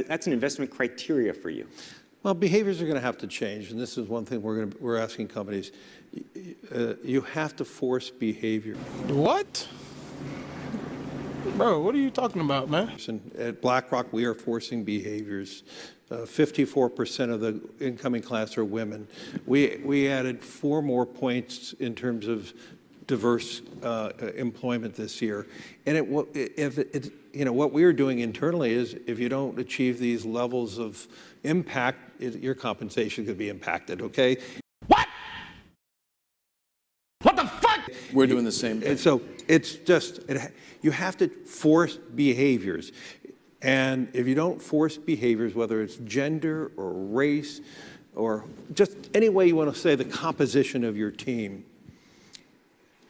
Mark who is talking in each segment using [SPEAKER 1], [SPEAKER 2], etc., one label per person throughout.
[SPEAKER 1] That's an investment criteria for you.
[SPEAKER 2] Well, behaviors are going to have to change, and this is one thing we're asking companies. You have to force behavior.
[SPEAKER 3] What? Bro, what are you talking about, man?
[SPEAKER 2] And at BlackRock, we are forcing behaviors. 54% of the incoming class are women. We added 4 more points in terms of diverse employment this year. And what we are doing internally is, if you don't achieve these levels of impact, your compensation could be impacted. Okay?
[SPEAKER 4] What? What the fuck?
[SPEAKER 5] We're doing the same thing.
[SPEAKER 2] And so it's just you have to force behaviors. And if you don't force behaviors, whether it's gender or race or just any way you want to say the composition of your team,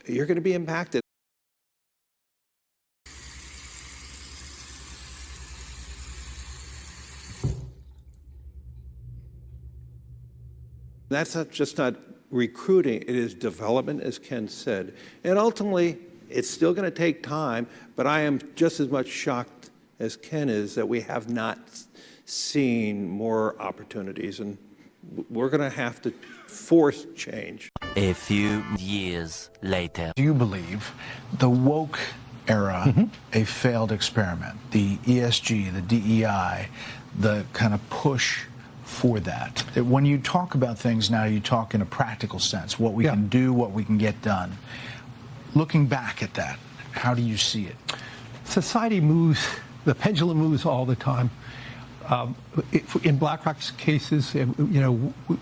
[SPEAKER 2] you're going to be impacted. That's not recruiting, it is development, as Ken said. And ultimately, it's still going to take time, but I am just as much shocked as Ken is that we have not seen more opportunities, and we're going to have to force change.
[SPEAKER 6] A few years later.
[SPEAKER 7] Do you believe the woke era a failed experiment? The ESG, the DEI, the kind of push for that? When you talk about things now, you talk in a practical sense, what we can do, what we can get done. Looking back at that, how do you see it?
[SPEAKER 8] Society moves, the pendulum moves all the time. In BlackRock's cases,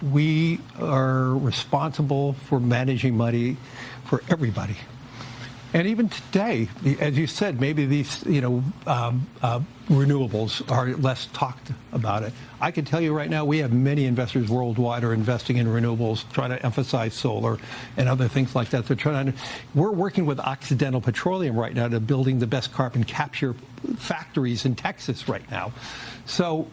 [SPEAKER 8] we are responsible for managing money for everybody. And even today, as you said, maybe these, renewables are less talked about it. I can tell you right now, we have many investors worldwide are investing in renewables, trying to emphasize solar and other things like that. We're working with Occidental Petroleum right now to building the best carbon capture factories in Texas right now. So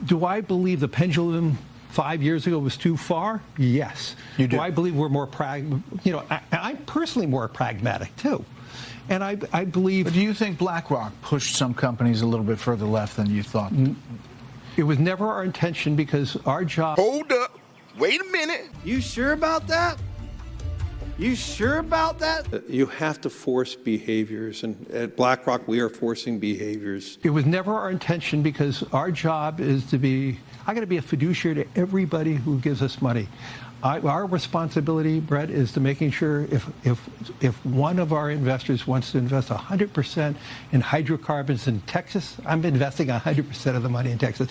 [SPEAKER 8] do I believe the pendulum 5 years ago was too far? Yes.
[SPEAKER 7] You do?
[SPEAKER 8] I believe we're more I'm personally more pragmatic too. And I believe...
[SPEAKER 7] But do you think BlackRock pushed some companies a little bit further left than you thought?
[SPEAKER 8] It was never our intention, because our job...
[SPEAKER 3] Hold up. Wait a minute.
[SPEAKER 4] You sure about that? You sure about that?
[SPEAKER 2] You have to force behaviors, and at BlackRock, we are forcing behaviors.
[SPEAKER 8] It was never our intention, because our job is to be... I got to be a fiduciary to everybody who gives us money. Our responsibility, Brett, is to making sure if one of our investors wants to invest 100% in hydrocarbons in Texas, I'm investing 100% of the money in Texas.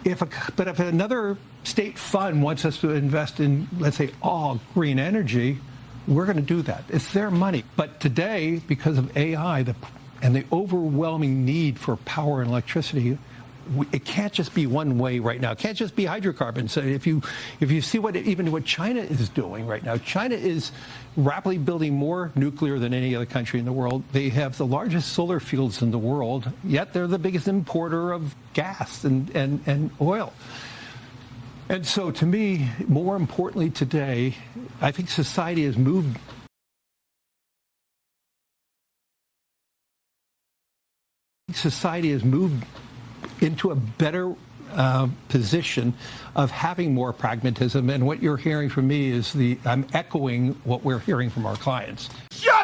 [SPEAKER 8] But if another state fund wants us to invest in, let's say, all green energy, we're going to do that. It's their money. But today, because of AI and the overwhelming need for power and electricity, it can't just be one way right now. It can't just be hydrocarbons. If you see what China is doing right now, China is rapidly building more nuclear than any other country in the world. They have the largest solar fields in the world, yet they're the biggest importer of gas and oil. And so, to me, more importantly today, I think society has moved into a better position of having more pragmatism. And what you're hearing from me is I'm echoing what we're hearing from our clients.
[SPEAKER 4] Yo!